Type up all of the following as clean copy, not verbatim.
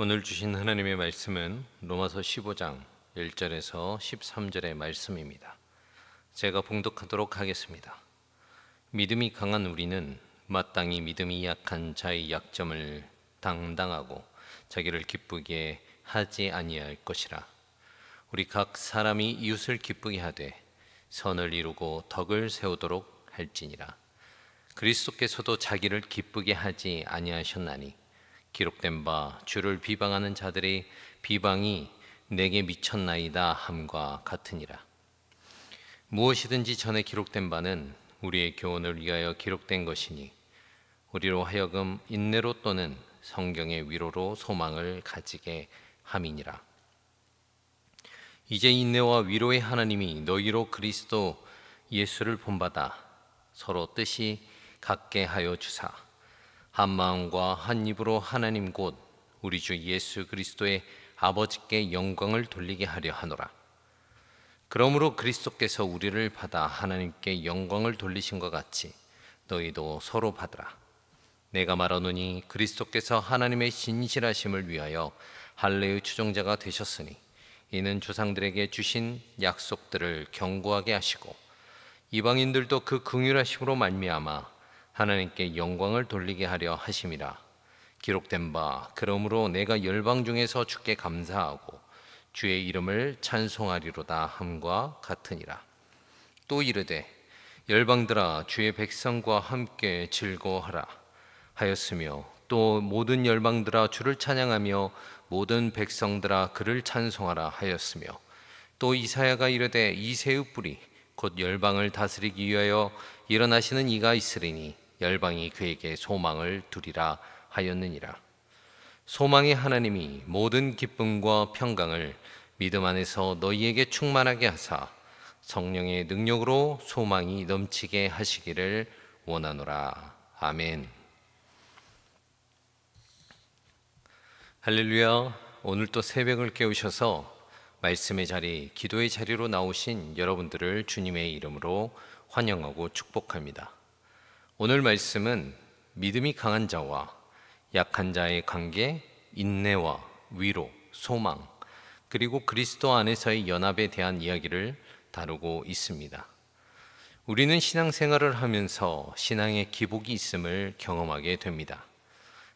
오늘 주신 하나님의 말씀은 로마서 15장 1절에서 13절의 말씀입니다. 제가 봉독하도록 하겠습니다. 믿음이 강한 우리는 마땅히 믿음이 약한 자의 약점을 당당하고 자기를 기쁘게 하지 아니할 것이라. 우리 각 사람이 이웃을 기쁘게 하되 선을 이루고 덕을 세우도록 할지니라. 그리스도께서도 자기를 기쁘게 하지 아니하셨나니 기록된 바 주를 비방하는 자들의 비방이 내게 미쳤나이다 함과 같으니라. 무엇이든지 전에 기록된 바는 우리의 교훈을 위하여 기록된 것이니 우리로 하여금 인내로 또는 성경의 위로로 소망을 가지게 함이니라. 이제 인내와 위로의 하나님이 너희로 그리스도 예수를 본받아 서로 뜻이 같게 하여 주사 한 마음과 한 입으로 하나님 곧 우리 주 예수 그리스도의 아버지께 영광을 돌리게 하려 하노라. 그러므로 그리스도께서 우리를 받아 하나님께 영광을 돌리신 것 같이 너희도 서로 받으라. 내가 말하노니 그리스도께서 하나님의 진실하심을 위하여 할례의 추종자가 되셨으니 이는 조상들에게 주신 약속들을 견고하게 하시고 이방인들도 그 긍휼하심으로 말미암아 하나님께 영광을 돌리게 하려 하심이라. 기록된 바 그러므로 내가 열방 중에서 주께 감사하고 주의 이름을 찬송하리로다 함과 같으니라. 또 이르되 열방들아 주의 백성과 함께 즐거워하라 하였으며 또 모든 열방들아 주를 찬양하며 모든 백성들아 그를 찬송하라 하였으며 또 이사야가 이르되 이새의 뿌리 곧 열방을 다스리기 위하여 일어나시는 이가 있으리니 열방이 그에게 소망을 두리라 하였느니라. 소망의 하나님이 모든 기쁨과 평강을 믿음 안에서 너희에게 충만하게 하사 성령의 능력으로 소망이 넘치게 하시기를 원하노라. 아멘. 할렐루야. 오늘 또 새벽을 깨우셔서 말씀의 자리, 기도의 자리로 나오신 여러분들을 주님의 이름으로 환영하고 축복합니다. 오늘 말씀은 믿음이 강한 자와 약한 자의 관계, 인내와 위로, 소망, 그리고 그리스도 안에서의 연합에 대한 이야기를 다루고 있습니다. 우리는 신앙생활을 하면서 신앙의 기복이 있음을 경험하게 됩니다.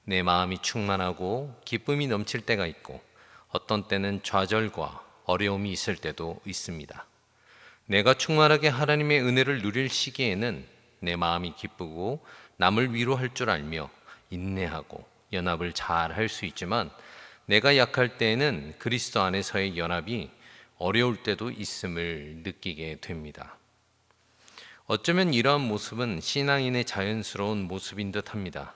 내 마음이 충만하고 기쁨이 넘칠 때가 있고 어떤 때는 좌절과 어려움이 있을 때도 있습니다. 내가 충만하게 하나님의 은혜를 누릴 시기에는 내 마음이 기쁘고 남을 위로할 줄 알며 인내하고 연합을 잘 할 수 있지만 내가 약할 때에는 그리스도 안에서의 연합이 어려울 때도 있음을 느끼게 됩니다. 어쩌면 이러한 모습은 신앙인의 자연스러운 모습인 듯 합니다.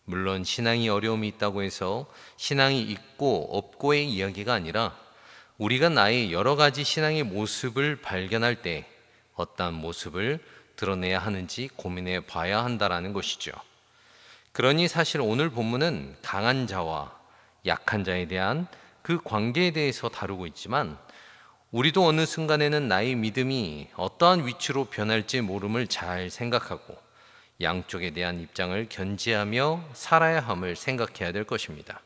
물론 신앙이 어려움이 있다고 해서 신앙이 있고 없고의 이야기가 아니라 우리가 나의 여러 가지 신앙의 모습을 발견할 때 어떠한 모습을 드러내야 하는지 고민해 봐야 한다라는 것이죠. 그러니 사실 오늘 본문은 강한 자와 약한 자에 대한 그 관계에 대해서 다루고 있지만 우리도 어느 순간에는 나의 믿음이 어떠한 위치로 변할지 모름을 잘 생각하고 양쪽에 대한 입장을 견지하며 살아야 함을 생각해야 될 것입니다.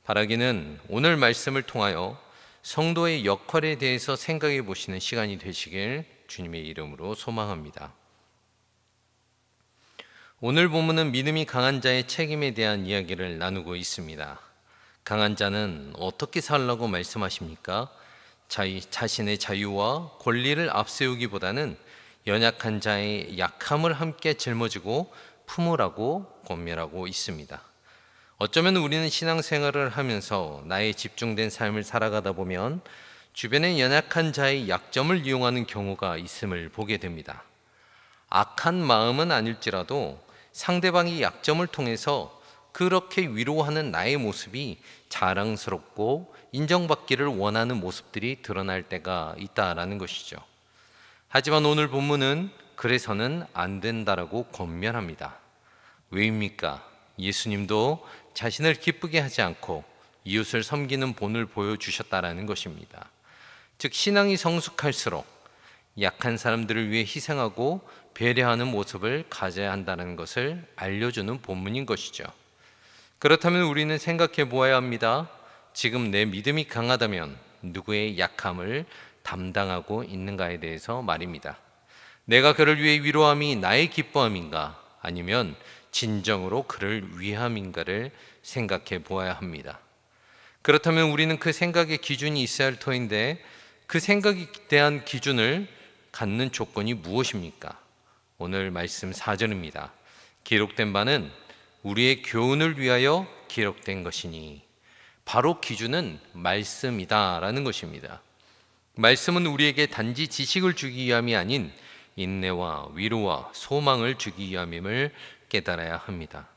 바라기는 오늘 말씀을 통하여 성도의 역할에 대해서 생각해 보시는 시간이 되시길 주님의 이름으로 소망합니다. 오늘 본문은 믿음이 강한 자의 책임에 대한 이야기를 나누고 있습니다. 강한 자는 어떻게 살라고 말씀하십니까? 자신의 자유와 권리를 앞세우기보다는 연약한 자의 약함을 함께 짊어지고 품으라고 권면하고 있습니다. 어쩌면 우리는 신앙생활을 하면서 나의 집중된 삶을 살아가다 보면 주변의 연약한 자의 약점을 이용하는 경우가 있음을 보게 됩니다. 악한 마음은 아닐지라도 상대방의 약점을 통해서 그렇게 위로하는 나의 모습이 자랑스럽고 인정받기를 원하는 모습들이 드러날 때가 있다라는 것이죠. 하지만 오늘 본문은 그래서는 안 된다라고 권면합니다. 왜입니까? 예수님도 자신을 기쁘게 하지 않고 이웃을 섬기는 본을 보여주셨다라는 것입니다. 즉 신앙이 성숙할수록 약한 사람들을 위해 희생하고 배려하는 모습을 가져야 한다는 것을 알려주는 본문인 것이죠. 그렇다면 우리는 생각해 보아야 합니다. 지금 내 믿음이 강하다면 누구의 약함을 담당하고 있는가에 대해서 말입니다. 내가 그를 위해 위로함이 나의 기뻐함인가, 아니면 진정으로 그를 위함인가를 생각해 보아야 합니다. 그렇다면 우리는 그 생각의 기준이 있어야 할 터인데, 그 생각에 대한 기준을 갖는 조건이 무엇입니까? 오늘 말씀 4절입니다. 기록된 바는 우리의 교훈을 위하여 기록된 것이니, 바로 기준은 말씀이다라는 것입니다. 말씀은 우리에게 단지 지식을 주기 위함이 아닌 인내와 위로와 소망을 주기 위함임을 깨달아야 합니다.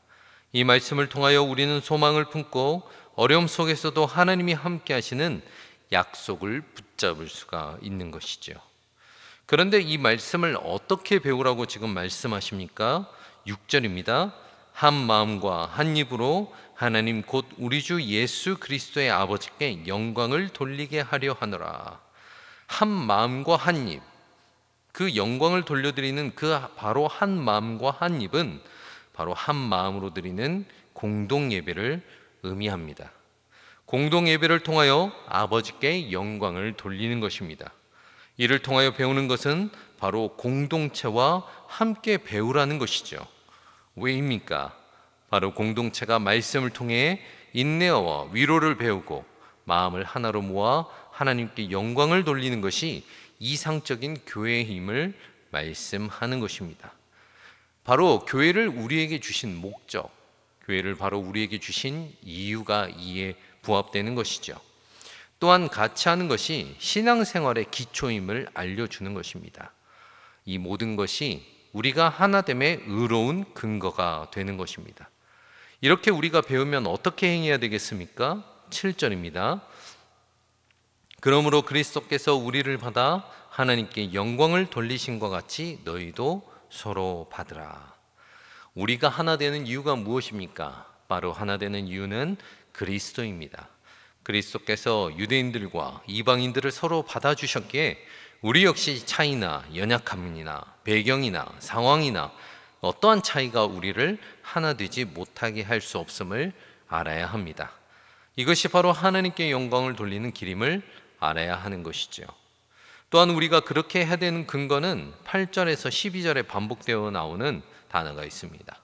이 말씀을 통하여 우리는 소망을 품고 어려움 속에서도 하나님이 함께 하시는 약속을 붙잡을 수가 있는 것이죠. 그런데 이 말씀을 어떻게 배우라고 지금 말씀하십니까? 6절입니다. 한 마음과 한 입으로 하나님 곧 우리 주 예수 그리스도의 아버지께 영광을 돌리게 하려 하노라. 한 마음과 한 입, 그 영광을 돌려드리는 그 바로 한 마음과 한 입은 바로 한 마음으로 드리는 공동 예배를 의미합니다. 공동 예배를 통하여 아버지께 영광을 돌리는 것입니다. 이를 통하여 배우는 것은 바로 공동체와 함께 배우라는 것이죠. 왜입니까? 바로 공동체가 말씀을 통해 인내와 위로를 배우고 마음을 하나로 모아 하나님께 영광을 돌리는 것이 이상적인 교회의 힘을 말씀하는 것입니다. 바로 교회를 우리에게 주신 목적, 교회를 바로 우리에게 주신 이유가 이에 부합되는 것이죠. 또한 같이 하는 것이 신앙생활의 기초임을 알려주는 것입니다. 이 모든 것이 우리가 하나됨의 의로운 근거가 되는 것입니다. 이렇게 우리가 배우면 어떻게 행해야 되겠습니까? 7절입니다. 그러므로 그리스도께서 우리를 받아 하나님께 영광을 돌리신과 같이 너희도 서로 받으라. 우리가 하나 되는 이유가 무엇입니까? 바로 하나 되는 이유는 그리스도입니다. 그리스도께서 유대인들과 이방인들을 서로 받아주셨기에 우리 역시 차이나 연약함이나 배경이나 상황이나 어떠한 차이가 우리를 하나 되지 못하게 할 수 없음을 알아야 합니다. 이것이 바로 하나님께 영광을 돌리는 길임을 알아야 하는 것이죠. 또한 우리가 그렇게 해야 되는 근거는 8절에서 12절에 반복되어 나오는 단어가 있습니다.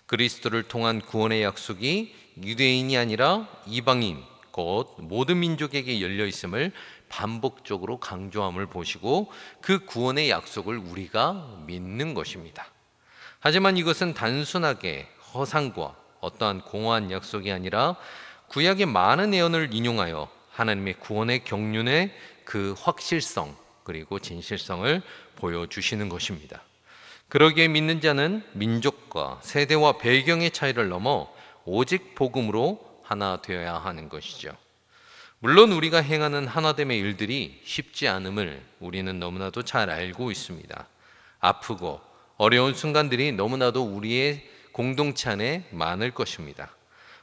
그리스도를 통한 구원의 약속이 유대인이 아니라 이방인 곧 모든 민족에게 열려 있음을 반복적으로 강조함을 보시고 그 구원의 약속을 우리가 믿는 것입니다. 하지만 이것은 단순하게 허상과 어떠한 공허한 약속이 아니라 구약의 많은 예언을 인용하여 하나님의 구원의 경륜의 그 확실성 그리고 진실성을 보여주시는 것입니다. 그러기에 믿는 자는 민족과 세대와 배경의 차이를 넘어 오직 복음으로 하나 되어야 하는 것이죠. 물론 우리가 행하는 하나됨의 일들이 쉽지 않음을 우리는 너무나도 잘 알고 있습니다. 아프고 어려운 순간들이 너무나도 우리의 공동체 안에 많을 것입니다.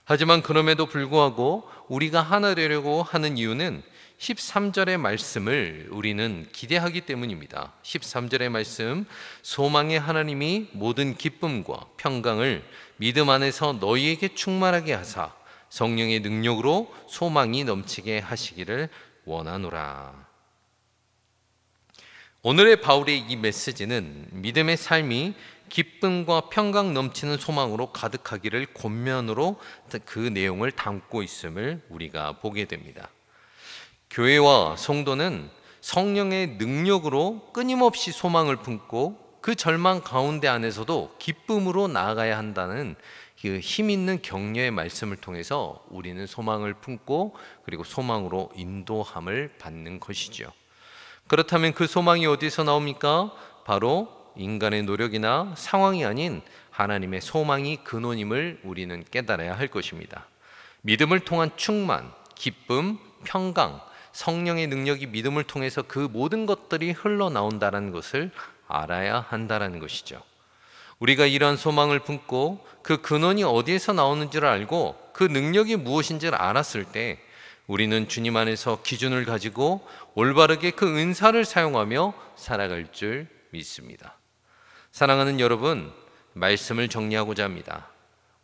하지만 그럼에도 불구하고 우리가 하나 되려고 하는 이유는 13절의 말씀을 우리는 기대하기 때문입니다. 13절의 말씀, 소망의 하나님이 모든 기쁨과 평강을 믿음 안에서 너희에게 충만하게 하사 성령의 능력으로 소망이 넘치게 하시기를 원하노라. 오늘의 바울의 이 메시지는 믿음의 삶이 기쁨과 평강 넘치는 소망으로 가득하기를 권면으로 그 내용을 담고 있음을 우리가 보게 됩니다. 교회와 성도는 성령의 능력으로 끊임없이 소망을 품고 그 절망 가운데 안에서도 기쁨으로 나아가야 한다는 그 힘 있는 격려의 말씀을 통해서 우리는 소망을 품고 그리고 소망으로 인도함을 받는 것이죠. 그렇다면 그 소망이 어디서 나옵니까? 바로 인간의 노력이나 상황이 아닌 하나님의 소망이 근원임을 우리는 깨달아야 할 것입니다. 믿음을 통한 충만, 기쁨, 평강, 성령의 능력이 믿음을 통해서 그 모든 것들이 흘러나온다는 것을 알아야 한다는 것이죠. 우리가 이러한 소망을 품고 그 근원이 어디에서 나오는지를 알고 그 능력이 무엇인지를 알았을 때 우리는 주님 안에서 기준을 가지고 올바르게 그 은사를 사용하며 살아갈 줄 믿습니다. 사랑하는 여러분, 말씀을 정리하고자 합니다.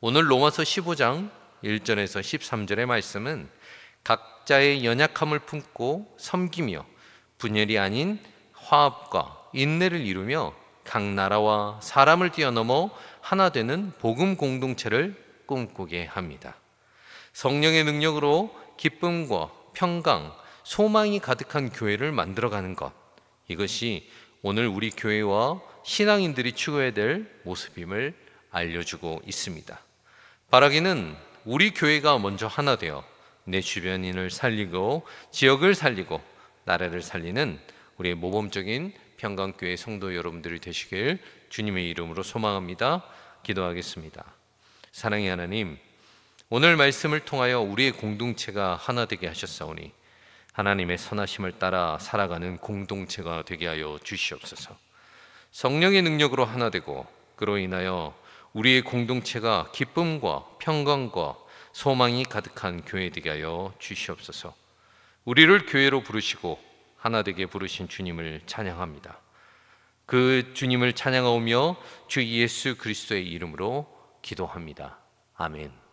오늘 로마서 15장 1절에서 13절의 말씀은 각자의 연약함을 품고 섬기며 분열이 아닌 화합과 인내를 이루며 각 나라와 사람을 뛰어넘어 하나 되는 복음 공동체를 꿈꾸게 합니다. 성령의 능력으로 기쁨과 평강, 소망이 가득한 교회를 만들어가는 것, 이것이 오늘 우리 교회와 신앙인들이 추구해야 될 모습임을 알려주고 있습니다. 바라기는 우리 교회가 먼저 하나 되어 내 주변인을 살리고 지역을 살리고 나라를 살리는 우리의 모범적인 평강교회 성도 여러분들이 되시길 주님의 이름으로 소망합니다. 기도하겠습니다. 사랑의 하나님, 오늘 말씀을 통하여 우리의 공동체가 하나 되게 하셨사오니 하나님의 선하심을 따라 살아가는 공동체가 되게 하여 주시옵소서. 성령의 능력으로 하나 되고 그로 인하여 우리의 공동체가 기쁨과 평강과 소망이 가득한 교회 되게 하여 주시옵소서. 우리를 교회로 부르시고 하나 되게 부르신 주님을 찬양합니다. 그 주님을 찬양하오며 주 예수 그리스도의 이름으로 기도합니다. 아멘.